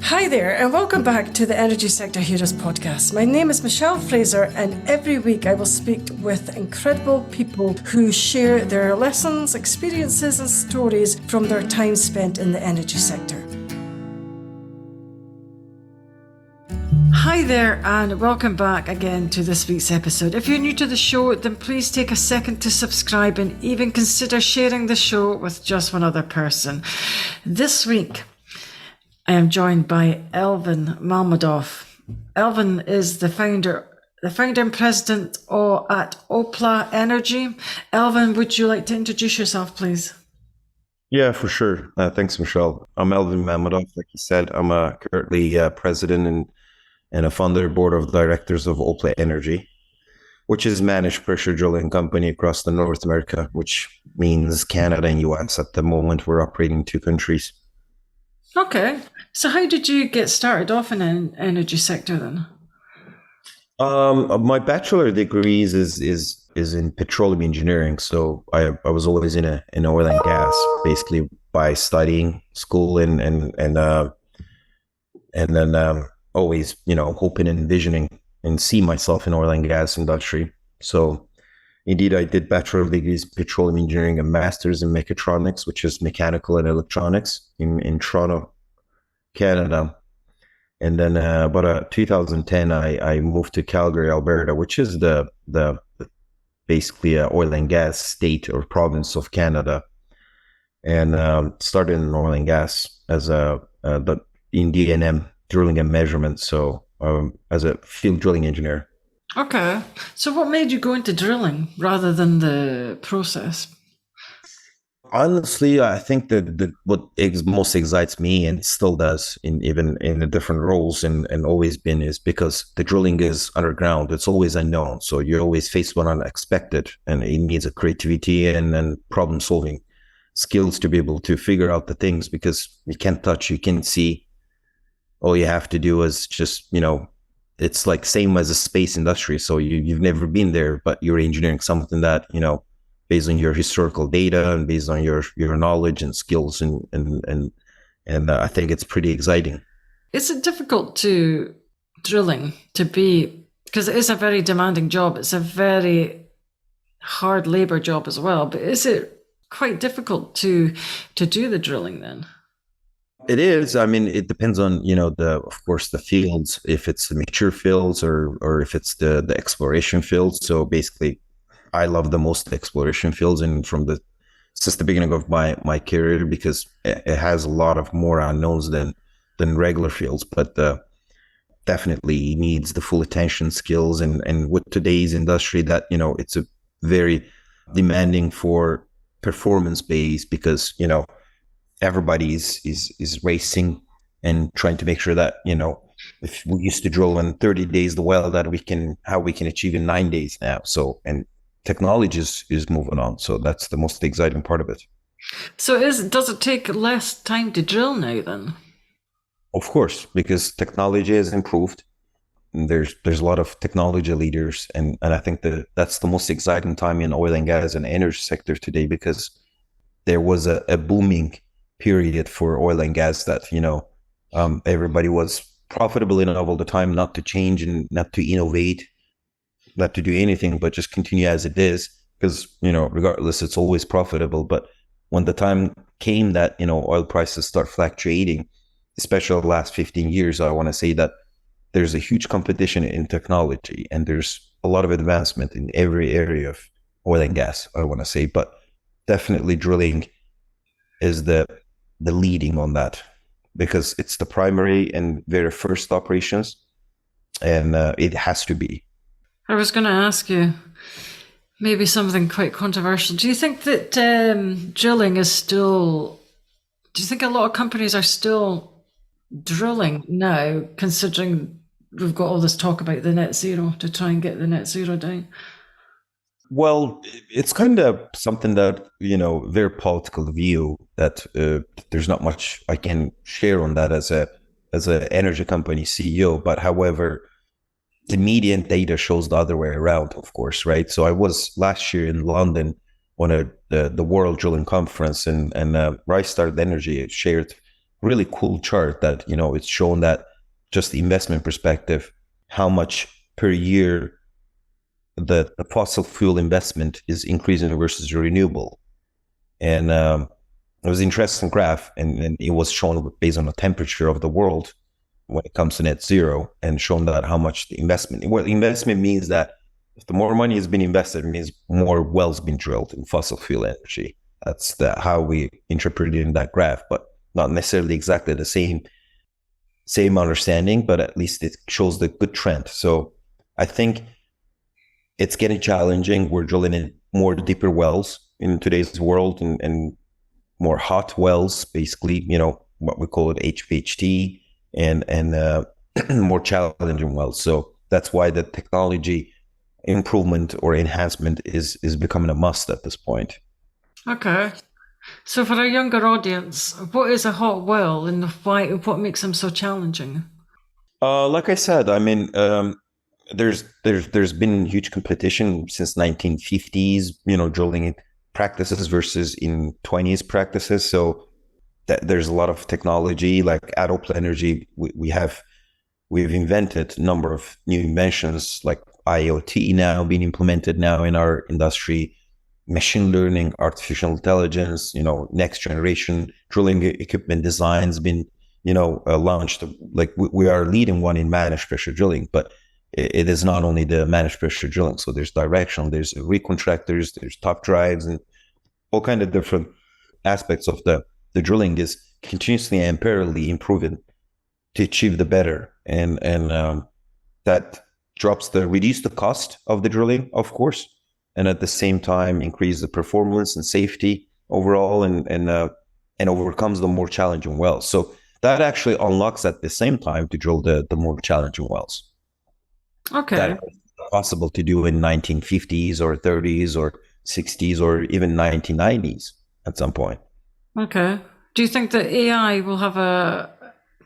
Hi there, and welcome back to the Energy Sector Heroes podcast. My name is Michelle Fraser, and every week I will speak with incredible people who share their lessons, experiences, and stories from their time spent in the energy sector. Hi there, and welcome back again to this week's episode. If you're new to the show, then please take a second to subscribe and even consider sharing the show with just one other person. This week, I am joined by Elvin Mammadov. Elvin is the founder and president at Opla Energy. Elvin, would you like to introduce yourself, please? Yeah, for sure. Thanks, Michelle. I'm Elvin Mammadov. Like you said, I'm currently president and a founder board of directors of Opla Energy, which is a managed pressure drilling company across the North America, which means Canada and US. At the moment, we're operating in 2 countries. Okay. So how did you get started off in the energy sector then? My bachelor degrees is in petroleum engineering. So I was always in oil and gas, basically by studying school and then always, hoping and envisioning and see myself in oil and gas industry. So indeed, I did bachelor degrees in petroleum engineering and masters in mechatronics, which is mechanical and electronics in Toronto, Canada. And then about 2010, I moved to Calgary, Alberta, which is the basically oil and gas state or province of Canada, and started in oil and gas as in D&M, drilling and measurement. So as a field drilling engineer. Okay. So what made you go into drilling rather than the process? Honestly, I think that what most excites me, and still does, even in the different roles and always been, is because the drilling is underground. It's always unknown. So you're always faced with unexpected, and it needs a creativity and problem solving skills to be able to figure out the things, because you can't touch, you can't see. All you have to do is just, it's like same as a space industry. So you've never been there, but you're engineering something that, based on your historical data and based on your knowledge and skills, and I think it's pretty exciting. Is it difficult to drilling to be, because it is a very demanding job, it's a very hard labor job as well, but is it quite difficult to do the drilling then? It is. I mean, it depends on, of course, the fields, if it's the mature fields or if it's the exploration fields. So basically, I love the most exploration fields, and since the beginning of my career, because it has a lot of more unknowns than regular fields, but definitely needs the full attention skills. And with today's industry, that, it's a very demanding for performance based, because, everybody is racing and trying to make sure that, if we used to drill in 30 days the well, that how we can achieve in 9 days now. So, and technology is moving on. So that's the most exciting part of it. So does it take less time to drill now then? Of course, because technology has improved. And there's a lot of technology leaders. And I think that's the most exciting time in oil and gas and energy sector today, because there was a booming period for oil and gas that, everybody was profitable enough all the time not to change and not to innovate, not to do anything, but just continue as it is, because, regardless, it's always profitable. But when the time came that, oil prices start fluctuating, especially the last 15 years, I want to say that there's a huge competition in technology, and there's a lot of advancement in every area of oil and gas, I want to say. But definitely drilling is the leading on that, because it's the primary and very first operations, and it has to be. I was going to ask you maybe something quite controversial. Do you think that drilling is still, do you think a lot of companies are still drilling now, considering we've got all this talk about the net zero, to try and get the net zero down? Well, it's kind of something that, very political view that there's not much I can share on that as an energy company CEO. But however, the media and data shows the other way around, of course, right? So I was last year in London on the World Drilling Conference, and Rystart Energy shared really cool chart that, it's shown that just the investment perspective, how much per year the fossil fuel investment is increasing versus renewable. And it was an interesting graph, and it was shown based on the temperature of the world when it comes to net zero, and shown that how much the investment, well, investment means that if the more money has been invested, it means more wells been drilled in fossil fuel energy. That's how we interpret it in that graph, but not necessarily exactly the same understanding, but at least it shows the good trend. So I think it's getting challenging. We're drilling in more deeper wells in today's world, and more hot wells, basically, what we call it HPHT, and more challenging wells. So that's why the technology improvement or enhancement is becoming a must at this point. Okay. So for a younger audience, what is a hot well and what makes them so challenging? Like I said, I mean, there's been huge competition since 1950s, drilling practices versus in 20s practices. So there's a lot of technology like Adopl energy. We've invented a number of new inventions like IoT now being implemented now in our industry, machine learning, artificial intelligence, next generation drilling equipment designs been, launched. Like we are leading one in managed pressure drilling, but it is not only the managed pressure drilling. So there's directional, there's recontractors, there's top drives, and all kind of different aspects of the drilling is continuously and parallelly improving to achieve the better. And that reduce the cost of the drilling, of course, and at the same time increase the performance and safety overall, and overcomes the more challenging wells. So that actually unlocks at the same time to drill the more challenging wells. Okay. That is possible to do in 1950s or 30s or 60s or even 1990s at some point. Okay. Do you think that AI will have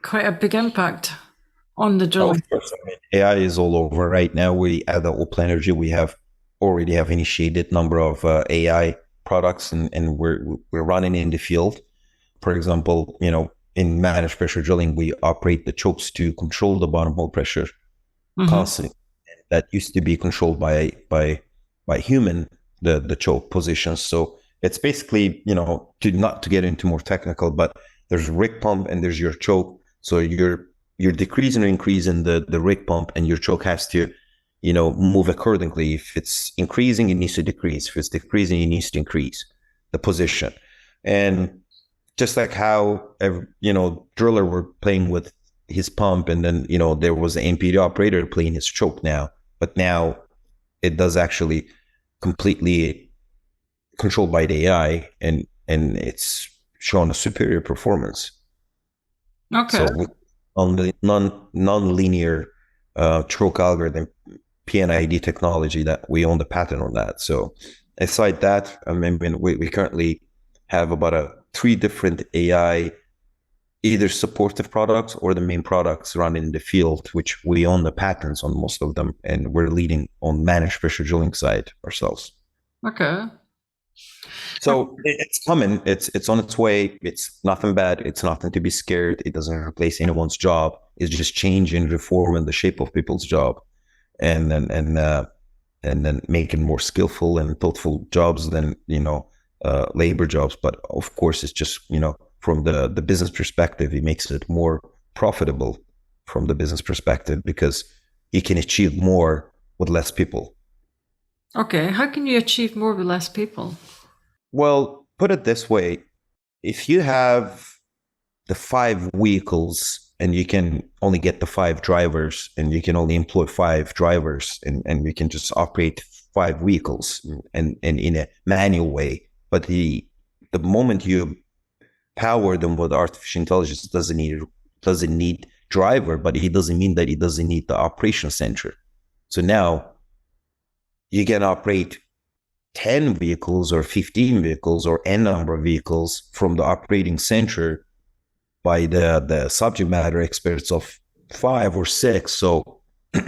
quite a big impact on the drilling? Of course, I mean, AI is all over right now. We at the Opal Energy, we already have initiated number of AI products, and we're running in the field. For example, in managed pressure drilling, we operate the chokes to control the bottom hole pressure constantly. That used to be controlled by human, the choke positions. So it's basically, to get into more technical, but there's rig pump and there's your choke. So you're decreasing or increasing the rig pump, and your choke has to, move accordingly. If it's increasing, it needs to decrease. If it's decreasing, it needs to increase the position. And just like how, driller were playing with his pump, and then, there was an MPD operator playing his choke now, but now it does actually completely controlled by the AI, and it's shown a superior performance. Okay. So on the non-linear choke algorithm, PNID technology, that we own the patent on that. So aside that, I mean, we currently have about 3 different AI, either supportive products or the main products running in the field, which we own the patents on most of them, and we're leading on managed pressure drilling side ourselves. Okay. So it's coming. It's on its way. It's nothing bad. It's nothing to be scared. It doesn't replace anyone's job. It's just changing, reforming the shape of people's job, and then making more skillful and thoughtful jobs than labor jobs. But of course, it's just from the business perspective, it makes it more profitable from the business perspective, because you can achieve more with less people. Okay. How can you achieve more with less people? Well, put it this way. If you have the 5 vehicles and you can only get the 5 drivers, and you can only employ 5 drivers, and you can just operate 5 vehicles and in a manual way, but the moment you power them with artificial intelligence, doesn't need driver, but it doesn't mean that it doesn't need the operation center. So now you can operate 10 vehicles or 15 vehicles or n number of vehicles from the operating center by the subject matter experts of 5 or 6. So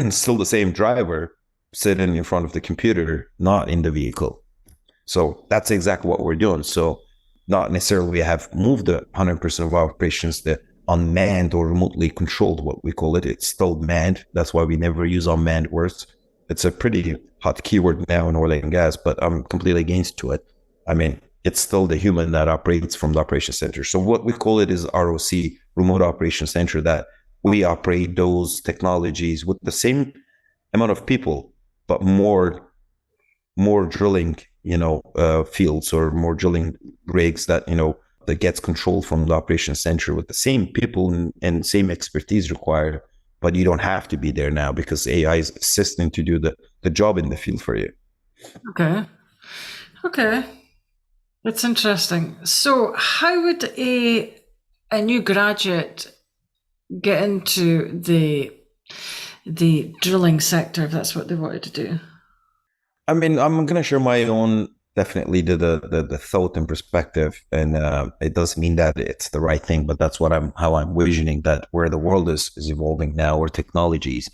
still the same driver sitting in front of the computer, not in the vehicle. So that's exactly what we're doing. So not necessarily have moved 100% of our operations to unmanned or remotely controlled, what we call it. It's still manned. That's why we never use unmanned words. It's a pretty hot keyword now in oil and gas, but I'm completely against to it. I mean, it's still the human that operates from the operation center. So what we call it is ROC, remote operation center, that we operate those technologies with the same amount of people, but more drilling, fields, or more drilling rigs that, that gets controlled from the operation center with the same people and same expertise required. But you don't have to be there now because AI is assisting to do the job in the field for you. Okay. It's interesting. So how would a new graduate get into the drilling sector if that's what they wanted to do? I mean, I'm going to share my own, definitely the thought and perspective, and it doesn't mean that it's the right thing, but that's how I'm visioning that where the world is evolving now, or technologies.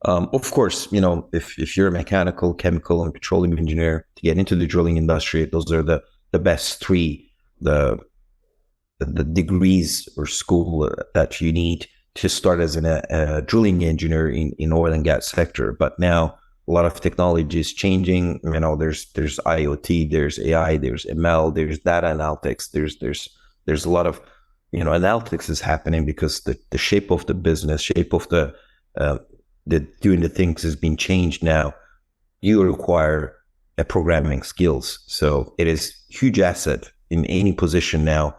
Of course, if you're a mechanical, chemical, and petroleum engineer, to get into the drilling industry, those are the best three the degrees or school that you need to start as a drilling engineer in oil and gas sector. But now a lot of technology is changing. There's IoT, there's AI, there's ML, there's data analytics. There's a lot of analytics is happening because the shape of the business, shape of the doing the things has been changed now. You require a programming skills, so it is huge asset in any position now.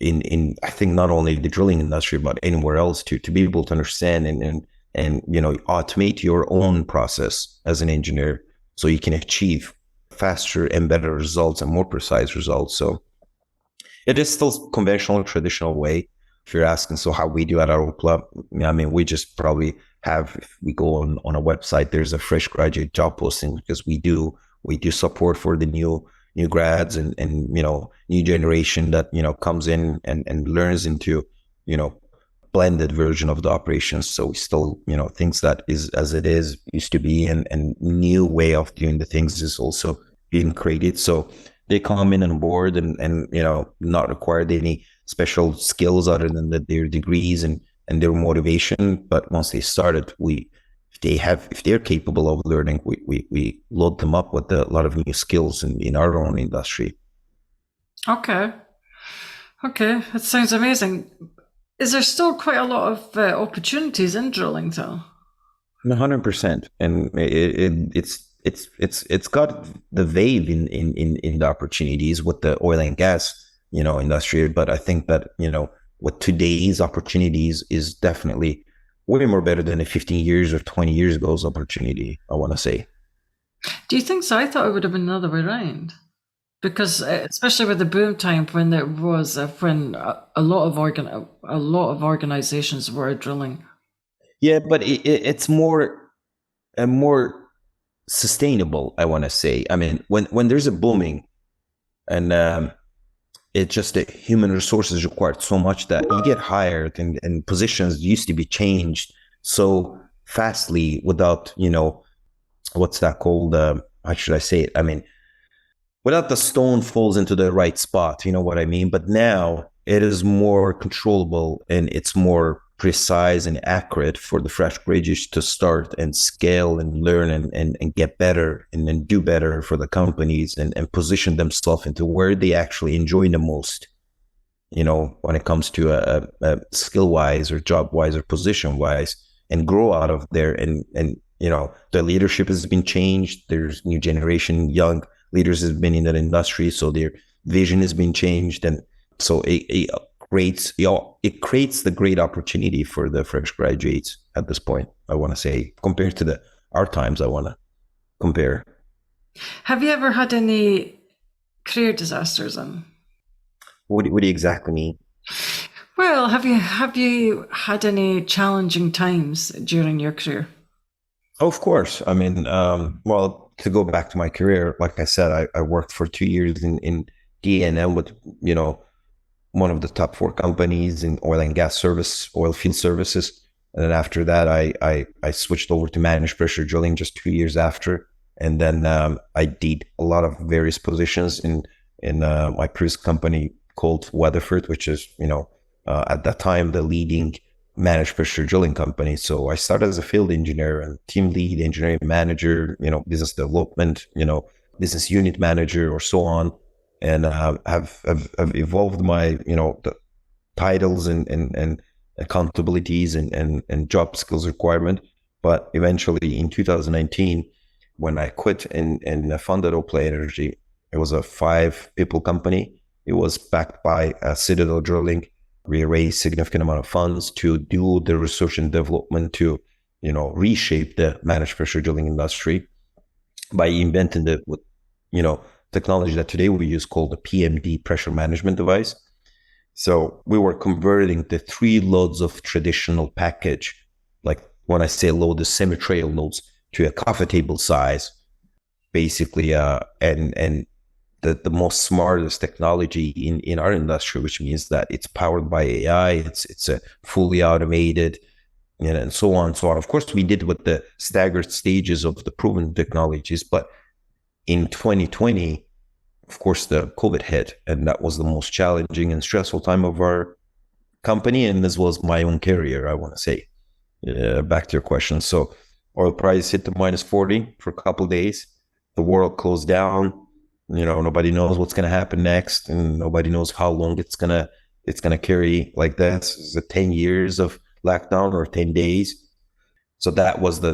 In I think not only the drilling industry but anywhere else to be able to understand and automate your own process as an engineer, so you can achieve faster and better results and more precise results. So it is still conventional, traditional way. If you're asking, so how we do at our club, I mean, we just probably have, if we go on a website, there's a fresh graduate job posting, because we do support for the new grads and new generation that comes in and learns into blended version of the operations. So we still things that is as it is used to be, and new way of doing the things is also being created. So they come in on board and not required any special skills other than their degrees and their motivation. But once they started, if they're capable of learning, we load them up with a lot of new skills in our own industry. Okay, that sounds amazing. Is there still quite a lot of opportunities in drilling, though? 100%, and it's got the wave in the opportunities with the oil and gas industry. But I think that with today's opportunities is definitely way more better than a 15 years or 20 years ago's opportunity, I want to say. Do you think so? I thought it would have been another way around, because especially with the boom time when there was when a lot of organizations were drilling. Yeah, but it's more sustainable, I want to say. I mean, when there's a booming, and it's just that human resources required so much that you get hired, and positions used to be changed so fastly without, what's that called? How should I say it? I mean, without the stone falls into the right spot, you know what I mean? But now it is more controllable and it's more precise and accurate for the fresh graduates to start and scale and learn and get better and then do better for the companies and position themselves into where they actually enjoy the most, when it comes to a skill wise or job wise or position wise, and grow out of there. And the leadership has been changed. There's new generation, young leaders have been in that industry, so their vision has been changed. And so it creates the great opportunity for the fresh graduates at this point, I want to say, compared to our times. I want to compare. Have you ever had any career disasters then? What do you exactly mean? Well, have you had any challenging times during your career? Of course. I mean, well, to go back to my career, like I said, I worked for 2 years in D&M with, one of the top 4 companies in oil and gas service, oil field services. And then after that, I switched over to managed pressure drilling just 2 years after. And then I did a lot of various positions in in my previous company called Weatherford, which is, at that time, the leading managed pressure drilling company. So I started as a field engineer and team lead, engineering manager, business development, business unit manager, or so on. And have evolved my, the titles and accountabilities and job skills requirement. But eventually in 2019, when I quit and funded Opla Energy, it was a 5 people company. It was backed by Citadel Drilling. We raised significant amount of funds to do the research and development to, reshape the managed pressure drilling industry by inventing the, technology that today we use called the PMD, pressure management device. So we were converting the 3 loads of traditional package, like when I say load, the semi-trail loads, to a coffee table size, basically, and the most smartest technology in our industry, which means that it's powered by AI, it's a fully automated, and so on and so on. Of course, we did with the staggered stages of the proven technologies, but in 2020, of course, the COVID hit, and that was the most challenging and stressful time of our company, and as well as my own career, I want to say. Back to your question. So oil price hit the -40 for a couple of days. The world closed down. Nobody knows what's going to happen next, and nobody knows how long it's gonna carry like this. Is it 10 years of lockdown or 10 days? So that was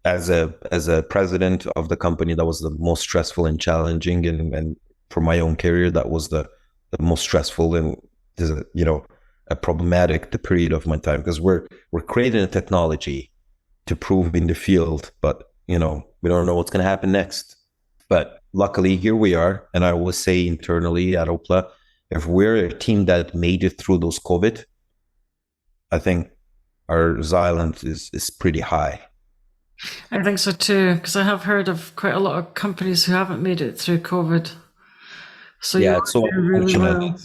as a president of the company, that was the most stressful and challenging, and for my own career, that was the most stressful and, a problematic the period of my time, because we're creating a technology to prove in the field, but we don't know what's going to happen next. But luckily, here we are, and I always say internally at Opla, if we're a team that made it through those COVID, I think our resilience is pretty high. I think so too, because I have heard of quite a lot of companies who haven't made it through COVID. So Yeah, you're it's so doing really unfortunate. well.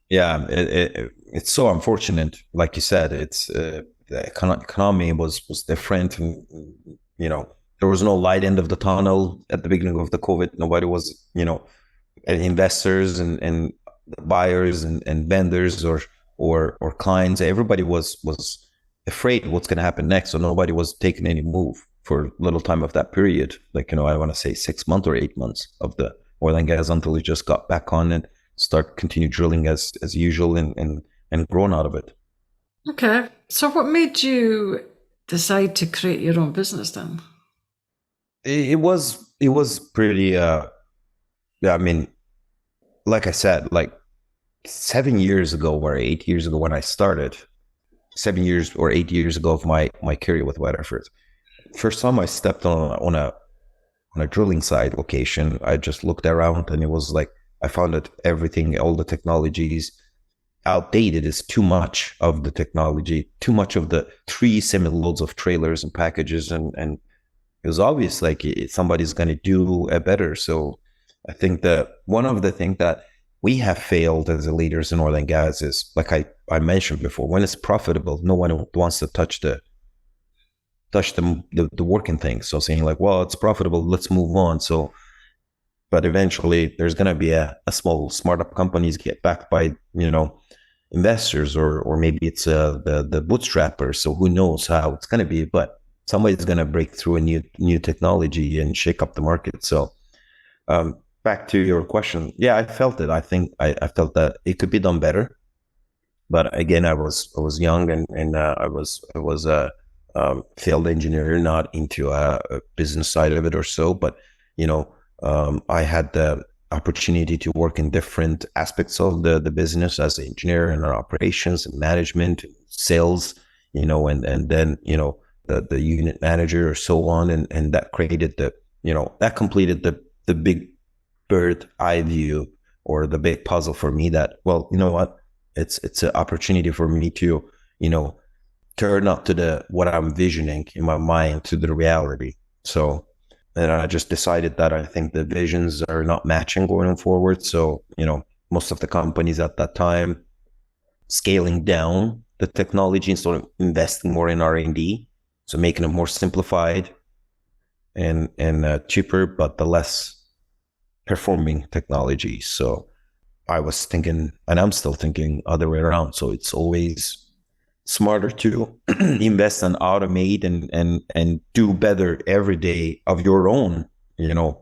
Yeah, it's so unfortunate. Like you said, it's the economy was different, and there was no light end of the tunnel at the beginning of the COVID. Nobody was, and investors and buyers and vendors or clients. Everybody was afraid what's going to happen next, so nobody was taking any move for little time of that period. Like, I want to say 6 months or 8 months of the oil and gas, until it just got back on and continue drilling as usual and grown out of it. Okay. So what made you decide to create your own business then? It was pretty, yeah, I mean, like I said, like 7 years ago or 8 years ago when I started, 7 years or 8 years ago of my career with Weatherford, first time I stepped on a drilling site location, I just looked around, and it was like I found that everything, all the technologies, outdated. Is too much of the technology, too much of the 3 semi-loads of trailers and packages, and it was obvious like somebody's going to do a better. So I think that one of the things that we have failed as leaders in oil and gas is, like I mentioned before, when it's profitable, no one wants to touch the working things. So saying like, well, it's profitable, let's move on. So, but eventually there's going to be a small startup companies get backed by, investors, or maybe it's the bootstrappers. So who knows how it's going to be, but somebody's going to break through a new technology and shake up the market. So back to your question. Yeah, I felt it. I think I felt that it could be done better. But again, I was young, and I was a field engineer, not into a business side of it or so. But I had the opportunity to work in different aspects of the business as an engineer, and operations and management, sales, and then the unit manager or so on, and that created that completed the big bird eye view, or the big puzzle for me, that, well, you know what, it's an opportunity for me to turn up to what I'm visioning in my mind to the reality. So, and I just decided that I think the visions are not matching going forward. So, most of the companies at that time scaling down the technology and sort of investing more in R&D, so making it more simplified and cheaper, but the less performing technology. So I was thinking, and I'm still thinking other way around. So it's always smarter to invest and automate and do better every day of your own,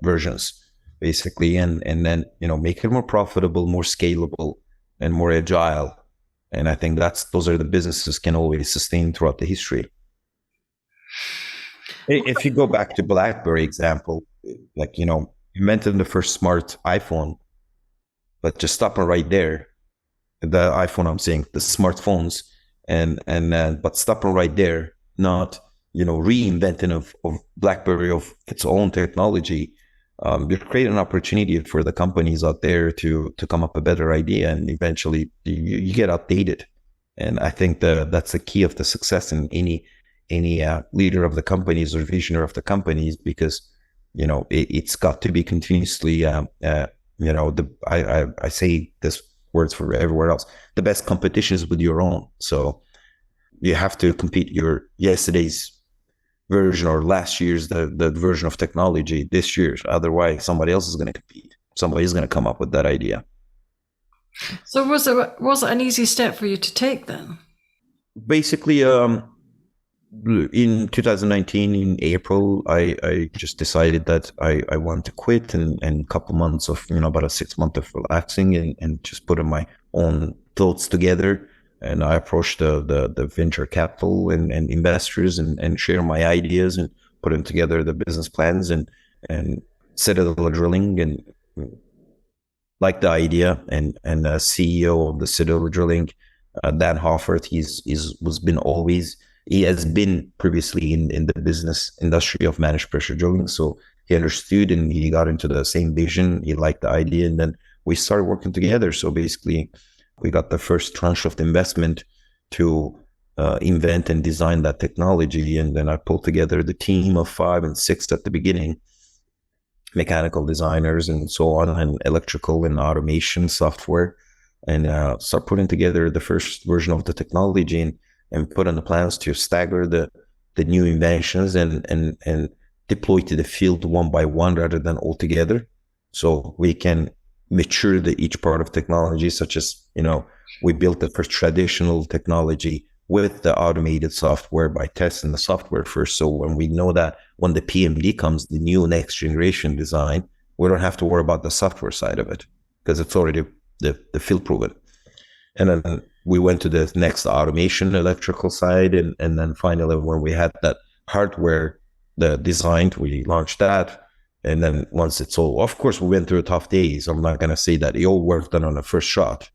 versions basically, and then, make it more profitable, more scalable, and more agile. And I think those are the businesses can always sustain throughout the history. If you go back to BlackBerry example, like, invented the first smart iPhone, but just stopping right there, the iPhone, I'm saying the smartphones, but stopping right there, not, reinventing of BlackBerry of its own technology. You create an opportunity for the companies out there to come up a better idea, and eventually you get outdated. And I think that's the key of the success in any leader of the companies or visionary of the companies, because it's got to be continuously I say this words for everywhere else, the best competition is with your own. So you have to compete your yesterday's version or last year's the version of technology this year. Otherwise somebody else is going to compete, somebody's going to come up with that idea. So was it an easy step for you to take then? Basically, in 2019 in April, I just decided that I want to quit, and a couple months of, about a 6 month of relaxing and just putting my own thoughts together. And I approached the venture capital and investors and share my ideas and putting together the business plans and Citadel Drilling, and like the idea, and the CEO of the Citadel Drilling, Dan Hoffert, he has been previously in the business industry of managed pressure drilling. So he understood and he got into the same vision. He liked the idea, and then we started working together. So basically, we got the first tranche of the investment to invent and design that technology. And then I pulled together the team of 5 and 6 at the beginning, mechanical designers and so on, and electrical and automation software, and start putting together the first version of the technology and put on the plans to stagger the new inventions and deploy to the field one by one rather than all together. So we can mature each part of technology, such as, we built the first traditional technology with the automated software by testing the software first. So when we know that when the PMD comes, the new next generation design, we don't have to worry about the software side of it because it's already the field proven. And then we went to the next automation electrical side. And then finally, when we had that hardware designed, we launched that. And then once it's all, of course, we went through tough days. I'm not going to say that it all worked on the first shot,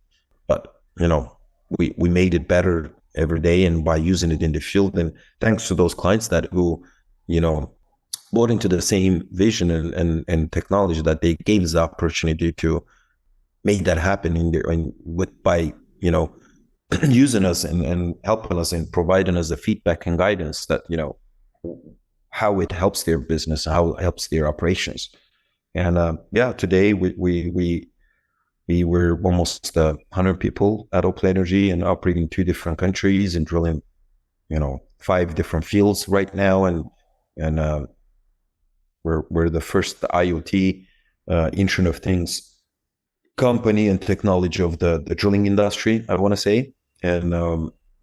but, we made it better every day, and by using it in the field, and thanks to those clients who bought into the same vision and technology, that they gave us the opportunity to make that happen by using us and helping us and providing us the feedback and guidance that how it helps their business, how it helps their operations. And today we were almost 100 people at Opal Energy and operating in 2 different countries and drilling 5 different fields right now, and we're the first IoT Internet of Things company and technology of the drilling industry, I want to say. And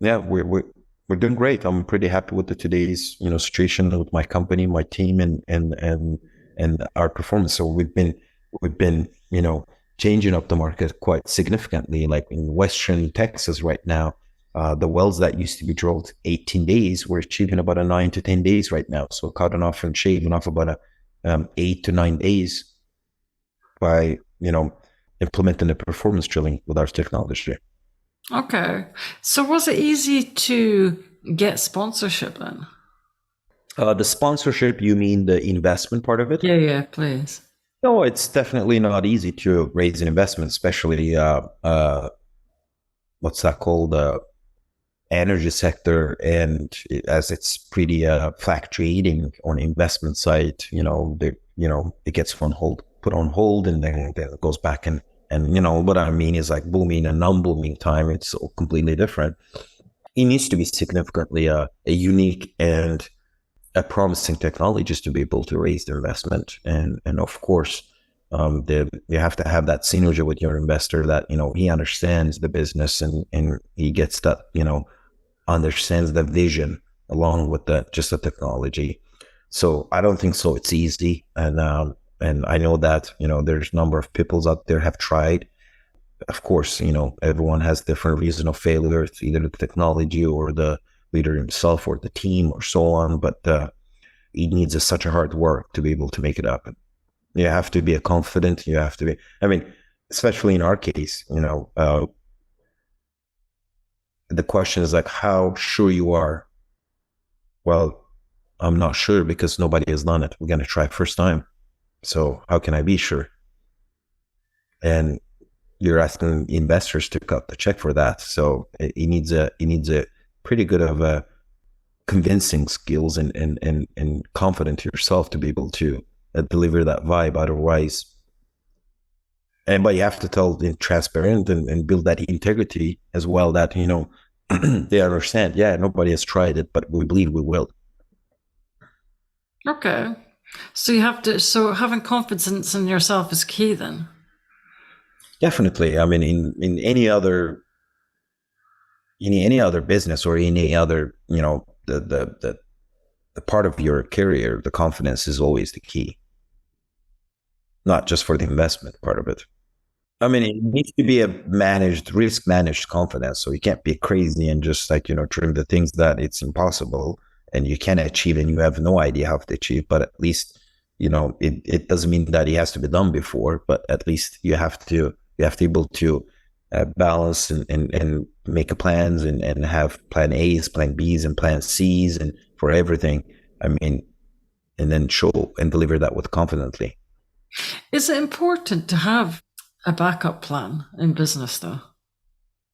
we're doing great. I'm pretty happy with today's situation with my company, my team, and our performance. So we've been changing up the market quite significantly. Like in Western Texas right now, the wells that used to be drilled 18 days, we're achieving about a 9 to 10 days right now. So cutting off and shaving off about 8 to 9 days by implementing the performance drilling with our technology. Okay. So was it easy to get sponsorship then? The sponsorship, you mean the investment part of it? Yeah, please. No, it's definitely not easy to raise an investment, especially what's that called? Energy sector, and as it's pretty fluctuating on investment side, it gets put on hold, and then it goes back and what I mean is like booming and non-booming time. It's all completely different. It needs to be significantly a unique and a promising technology just to be able to raise the investment. And of course, You have to have that synergy with your investor that, he understands the business and he gets that, understands the vision along with just the technology. So I don't think so. It's easy. And I know that, there's a number of people out there have tried. Of course, everyone has different reason of failure. It's either the technology or the leader himself or the team or so on. But it needs such a hard work to be able to make it happen. You have to be a confident. You have to be, especially in our case, the question is like, how sure you are? Well, I'm not sure because nobody has done it. We're going to try first time. So how can I be sure? And you're asking investors to cut the check for that. So it needs a pretty good of a convincing skills and confident yourself to be able to deliver that vibe. Otherwise, but you have to tell them transparent and build that integrity as well that, they understand, yeah, nobody has tried it, but we believe we will. Okay. So having confidence in yourself is key then. Definitely. In any other business or any other, the part of your career, the confidence is always the key. Not just for the investment part of it. It needs to be a risk managed confidence. So you can't be crazy and just trim the things that it's impossible and you can't achieve and you have no idea how to achieve. But at least, it doesn't mean that it has to be done before, but at least you have to be able to balance and make plans and have plan A's, plan B's, and plan C's and for everything. And then show and deliver that with confidently. Is it important to have a backup plan in business though?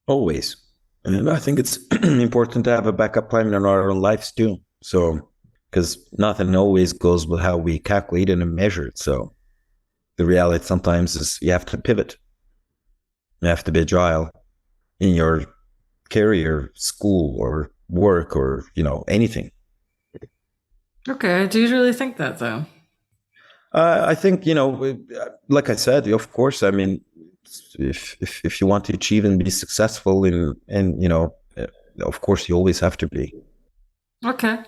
Always. And I think it's important to have a backup plan in our own lives too. So, because nothing always goes with how we calculate it and measure it. So the reality sometimes is you have to pivot. You have to be agile in your career, school or work or, anything. Okay. Do you really think that though? I think, like I said, of course, if you want to achieve and be successful and of course you always have to be. Okay.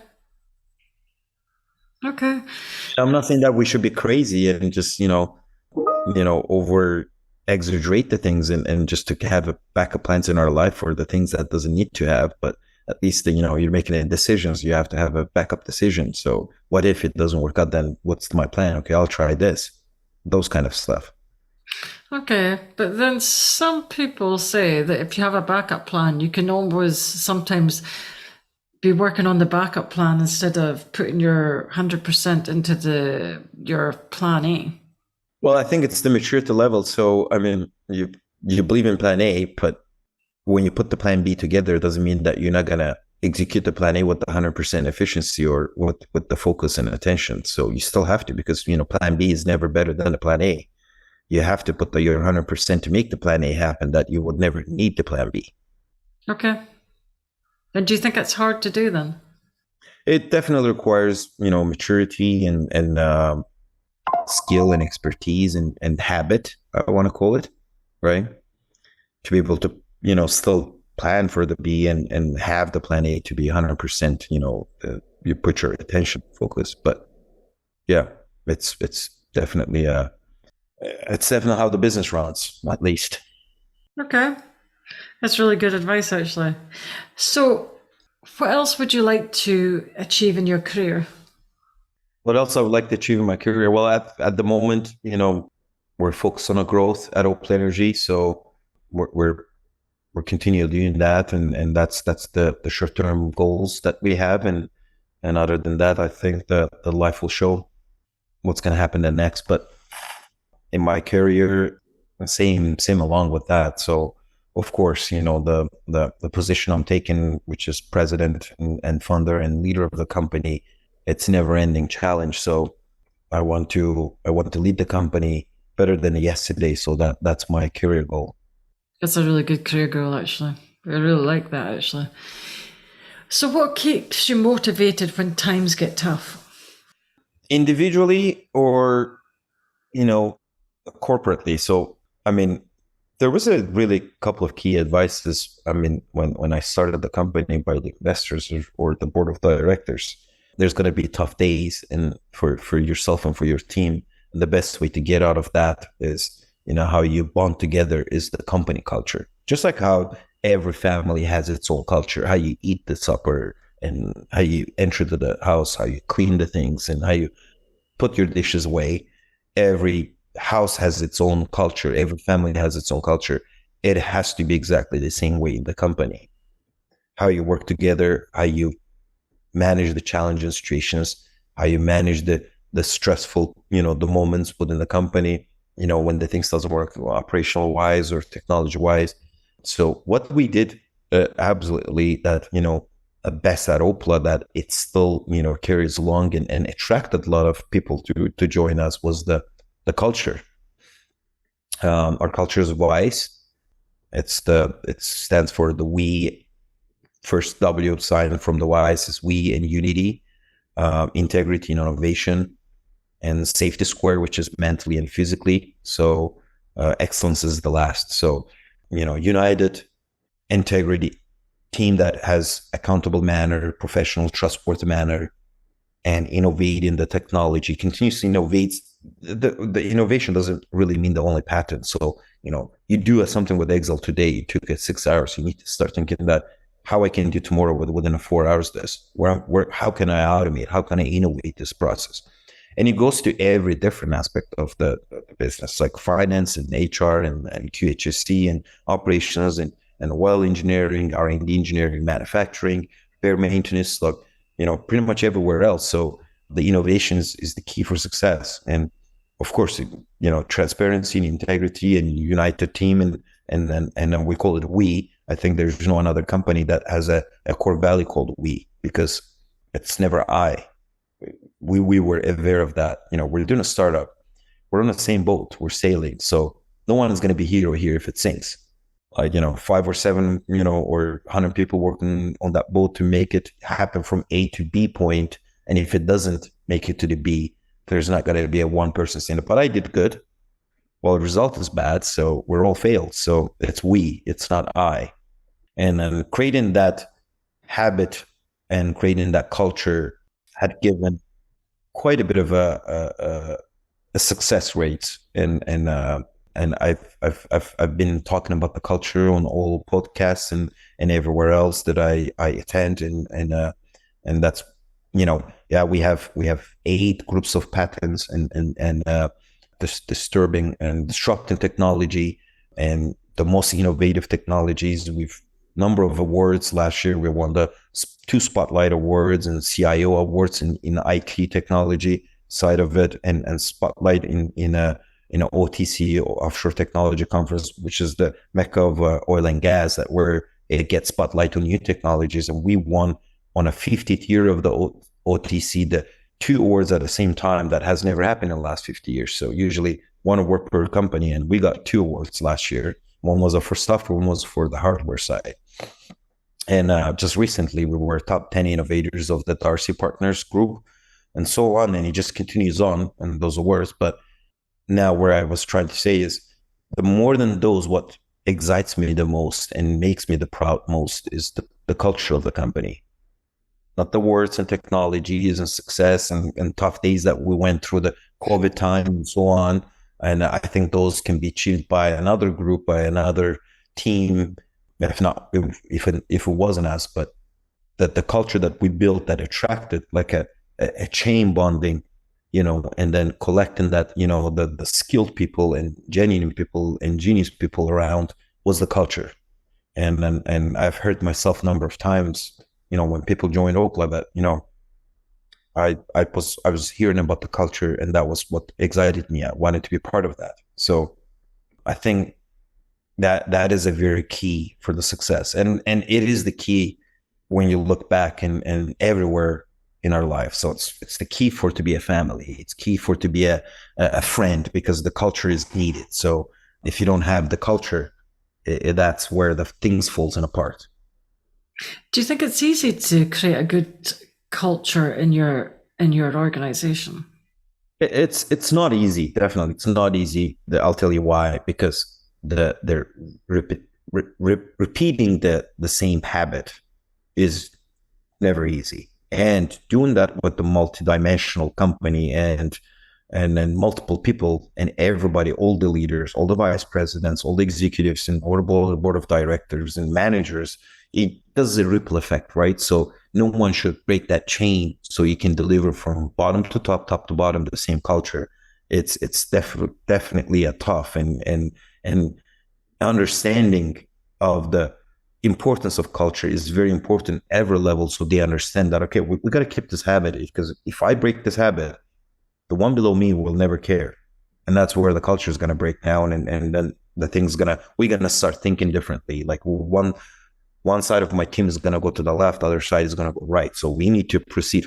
I'm not saying that we should be crazy and just, over exaggerate the things and just to have a backup plans in our life for the things that doesn't need to have, but at least, you're making decisions. You have to have a backup decision. So what if it doesn't work out? Then what's my plan? Okay, I'll try this. Those kind of stuff. Okay. But then some people say that if you have a backup plan, you can always sometimes be working on the backup plan instead of putting your 100% into your plan A. Well, I think it's the maturity level. So, you believe in plan A, but when you put the plan B together, it doesn't mean that you're not going to execute the plan A with the 100% efficiency or with the focus and attention. So you still have to, because, plan B is never better than the plan A. You have to put your 100% to make the plan A happen, that you would never need the plan B. Okay. And do you think it's hard to do then? It definitely requires, maturity and skill and expertise and habit, I want to call it, right? To be able to, still plan for the B and have the plan A to be 100%, you put your attention focus. But yeah, it's definitely it's definitely how the business runs, at least. Okay. That's really good advice, actually. So what else would you like to achieve in your career? What else I would like to achieve in my career? Well, at the moment, we're focused on a growth at Opal Energy. So we're continuing doing that. And that's the short-term goals that we have. And other than that, I think the life will show what's going to happen then next. But in my career, same along with that. So of course, the position I'm taking, which is president and founder and leader of the company, it's never ending challenge. So I want to lead the company better than yesterday. So that's my career goal. That's a really good career goal, actually. I really like that, actually. So what keeps you motivated when times get tough? Individually or, corporately. So, I mean, there was a really couple of key advices. I mean, when I started the company by the investors or the board of directors, there's going to be tough days and for yourself and for your team. And the best way to get out of that is, how you bond together is the company culture. Just like how every family has its own culture, how you eat the supper and how you enter to the house, how you clean the things and how you put your dishes away. Every house has its own culture. Every family has its own culture. It has to be exactly the same way in the company. How you work together, how you manage the challenging situations, how you manage the stressful, the moments within the company, when the things doesn't work operational wise or technology wise. So what we did absolutely that, best at Opla that it still, carries along and attracted a lot of people to join us was the culture. Our culture is WISE. It stands for the we. First W sign from the WISE is we and unity, integrity and innovation, and safety square, which is mentally and physically. So excellence is the last. So united, integrity, team that has accountable manner, professional, trustworthy manner, and innovate in the technology, continuously innovates. The innovation doesn't really mean the only patent. So, you do something with Excel today, it took it 6 hours. You need to start thinking that how I can do tomorrow within 4 hours this. How can I automate? How can I innovate this process? And it goes to every different aspect of the business, like finance and HR and QHSC and operations and oil engineering, R&D engineering, manufacturing, repair maintenance, like, pretty much everywhere else. So the innovation is the key for success. And of course, transparency and integrity and united team. And then we call it we. I think there's no another company that has a core value called we, because it's never I. We were aware of that. We're doing a startup. We're on the same boat. We're sailing. So no one is going to be hero here if it sinks. Like, 5 or 7, or 100 people working on that boat to make it happen from A to B point. And if it doesn't make it to the B, there's not going to be a one person saying, but I did good. Well, the result is bad. So we're all failed. So it's we, it's not I. And then creating that habit and creating that culture had given quite a bit of a success rate. And I've been talking about the culture on all podcasts and everywhere else that I attend, and that's, we have 8 groups of patents and this disturbing and disrupting technology and the most innovative technologies. We've number of awards. Last year we won the 2 Spotlight Awards and CIO Awards in IT technology side of it, and Spotlight in a OTC, offshore technology conference, which is the mecca of oil and gas, that where it gets spotlight on new technologies. And we won on a 50th year of the OTC the 2 awards at the same time. That has never happened in the last 50 years. So usually 1 award per company, and we got 2 awards last year. One was for software, one was for the hardware side. And just recently, we were top 10 innovators of the Darcy Partners Group, and so on. And it just continues on in those awards. But now, where I was trying to say is, the more than those, what excites me the most and makes me the proud most is the culture of the company. Not the words and technologies and success and tough days that we went through, the COVID time and so on. And I think those can be achieved by another group, by another team, if it wasn't us. But that the culture that we built that attracted like a chain bonding, and then collecting that, the skilled people and genuine people and genius people around was the culture. And I've heard myself a number of times, when people joined Oakland, that, I was hearing about the culture, and that was what excited me. I wanted to be part of that. So I think that is a very key for the success, and it is the key when you look back and everywhere in our life. So it's the key for it to be a family. It's key for it to be a friend, because the culture is needed. So if you don't have the culture, that's where the things falls apart. Do you think it's easy to create a good culture in your organization? It's not easy. Definitely, it's not easy. I'll tell you why. Because they're repeating the same habit is never easy. And doing that with the multidimensional company and then multiple people and everybody, all the leaders, all the vice presidents, all the executives, and all the board of directors and managers, it does a ripple effect, right? So no one should break that chain so you can deliver from bottom to top, top to bottom, the same culture. Definitely a tough and understanding of the importance of culture is very important at every level, so they understand that, okay, we got to keep this habit, because if I break this habit, the one below me will never care. And that's where the culture is going to break down, and then we're going to start thinking differently. Like one side of my team is going to go to the left, the other side is going to go right. So we need to proceed,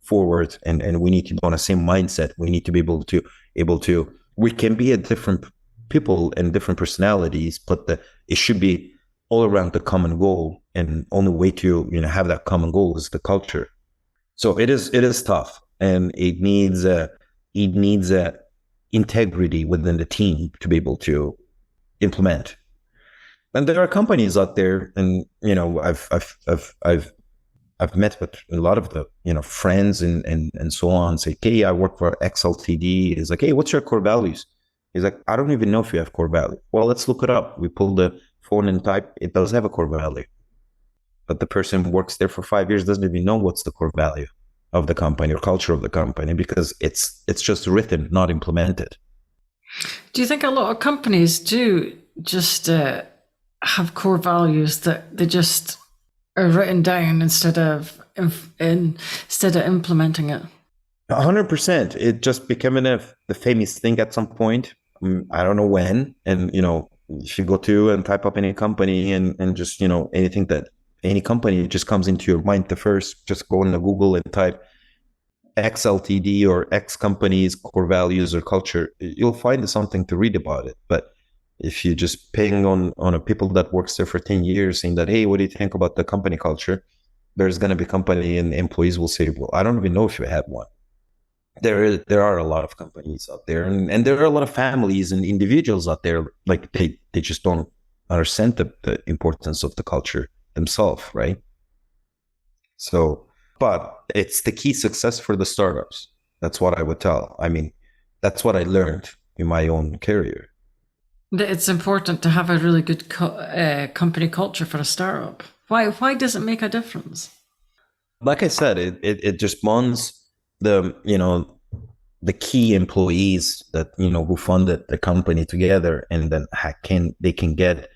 forward, and we need to be on the same mindset. We need to be able to we can be a different people and different personalities, but it should be all around the common goal. And only way to have that common goal is the culture. So it is tough, and it needs a integrity within the team to be able to implement. And there are companies out there, and I've met with a lot of the friends and so on. Say, hey, I work for XLTD. It's like, hey, what's your core values? He's like, I don't even know if you have core value. Well, let's look it up. We pull the phone and type. It does have a core value, but the person who works there for 5 years doesn't even know what's the core value of the company or culture of the company, because it's just written, not implemented. Do you think a lot of companies do just have core values that they just are written down instead of implementing it? 100%. It just became the famous thing at some point. I don't know when. And, if you go to and type up any company and just, anything that any company just comes into your mind, the first, just go into Google and type XLTD or X company's core values or culture, you'll find something to read about it. But if you just ping on a people that works there for 10 years saying that, hey, what do you think about the company culture? There's going to be company and employees will say, well, I don't even know if you have one. There are a lot of companies out there, and there are a lot of families and individuals out there, like they just don't understand the importance of the culture themselves, right? So, but it's the key success for the startups. That's what I would tell. I mean, that's what I learned in my own career. It's important to have a really good company culture for a startup. Why does it make a difference? Like I said, it just bonds the key employees that who funded the company together, and then they can get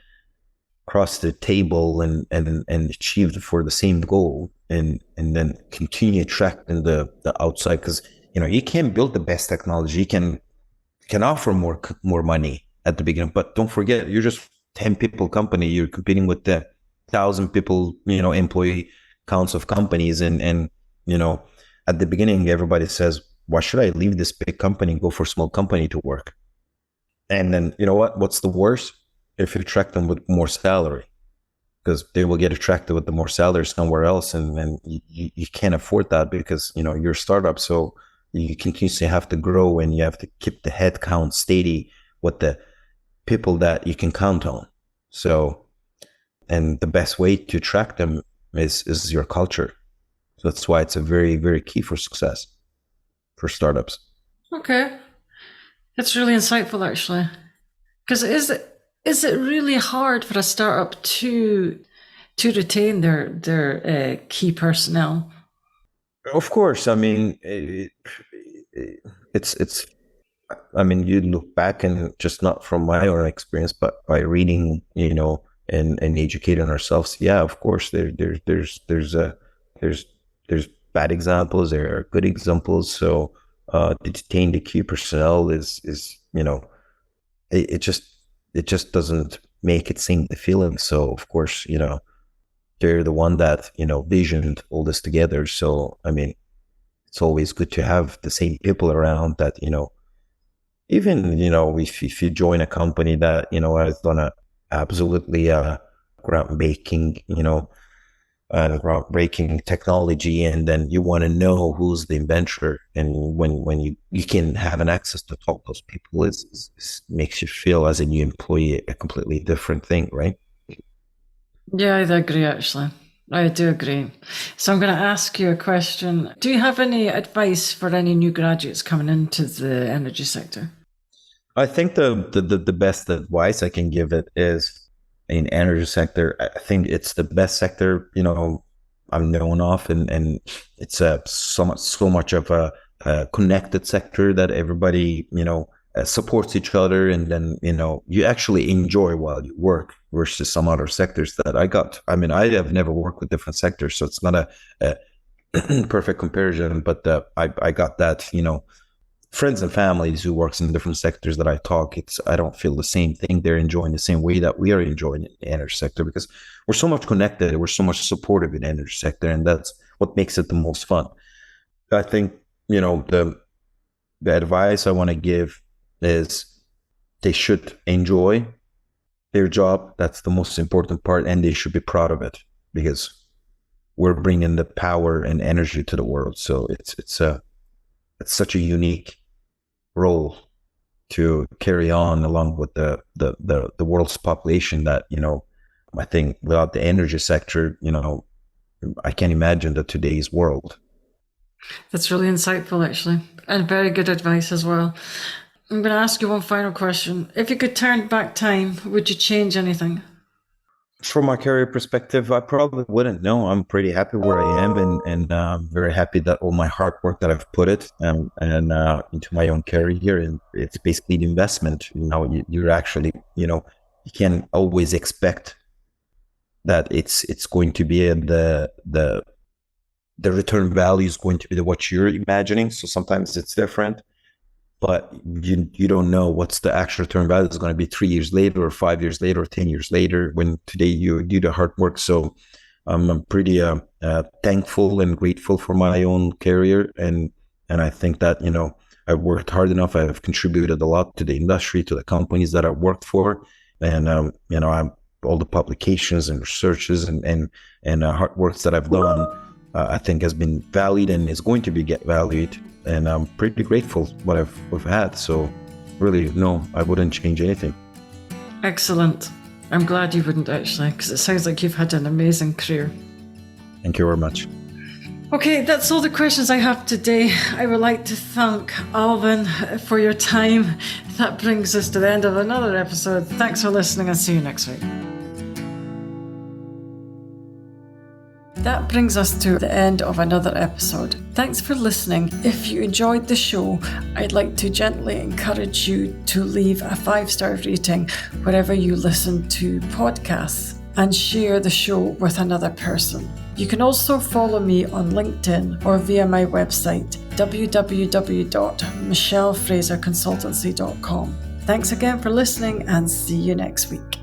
across the table and achieve for the same goal, and then continue attracting the outside, because you can build the best technology, you can offer more money at the beginning, but don't forget, you're just 10 people company, you're competing with the 1,000 people employee counts of companies, and at the beginning everybody says, why should I leave this big company and go for a small company to work? And then what's the worst? If you attract them with more salary, because they will get attracted with the more salary somewhere else, and you can't afford that, because you're a startup, so you continuously have to grow, and you have to keep the head count steady with the people that you can count on. So, and the best way to attract them is your culture. So that's why it's a very, very key for success for startups. Okay, that's really insightful, actually. Because is it really hard for a startup to retain their key personnel? Of course, I mean it's. I mean, you look back, and just not from my own experience, but by reading, and educating ourselves. Yeah, of course, there's bad examples, there are good examples. So to detain the key personnel is it just doesn't make it sing the feeling. So of course, they're the one that visioned all this together. So I mean, it's always good to have the same people around that even if you join a company that has done a absolutely groundbreaking groundbreaking technology, and then you want to know who's the inventor. And when you can have an access to talk to those people, is makes you feel as a new employee a completely different thing, right? Yeah, I agree, actually. I do agree. So I'm going to ask you a question. Do you have any advice for any new graduates coming into the energy sector? I think the best advice I can give it is, in energy sector, I think it's the best sector, I'm known of, and it's so much of a connected sector that everybody, supports each other, and then, you actually enjoy while you work, versus some other sectors that I have never worked with different sectors, so it's not a perfect comparison, but I got that, friends and families who works in different sectors that I don't feel the same thing. They're enjoying the same way that we are enjoying the energy sector, because we're so much connected. We're so much supportive in the energy sector, and that's what makes it the most fun. I think, the advice I want to give is they should enjoy their job. That's the most important part, and they should be proud of it, because we're bringing the power and energy to the world. So it's such a unique role to carry on along with the world's population that, I think without the energy sector, I can't imagine today's world. That's really insightful, actually, and very good advice as well. I'm going to ask you one final question. If you could turn back time, would you change anything? From my career perspective, I probably wouldn't. No, I'm pretty happy where I am, and I'm very happy that all my hard work that I've put it and into my own career, and it's basically the investment. You're actually, you can always expect that it's going to be the return value is going to be what you're imagining. So sometimes it's different, but you don't know what's the actual return value is going to be 3 years later, or 5 years later, or 10 years later, when today you do the hard work. So I'm pretty thankful and grateful for my own career, and I think that I've worked hard enough. I've contributed a lot to the industry, to the companies that I've worked for, and I'm all the publications and researches and hard works that I've done, I think has been valued and is going to be get valued. And I'm pretty grateful what I've had. So really, no, I wouldn't change anything. Excellent. I'm glad you wouldn't, actually, because it sounds like you've had an amazing career. Thank you very much. Okay, that's all the questions I have today. I would like to thank Elvin for your time. That brings us to the end of another episode. Thanks for listening, and see you next week. That brings us to the end of another episode. Thanks for listening. If you enjoyed the show, I'd like to gently encourage you to leave a 5-star rating wherever you listen to podcasts, and share the show with another person. You can also follow me on LinkedIn or via my website, www.michellefraserconsultancy.com. Thanks again for listening, and see you next week.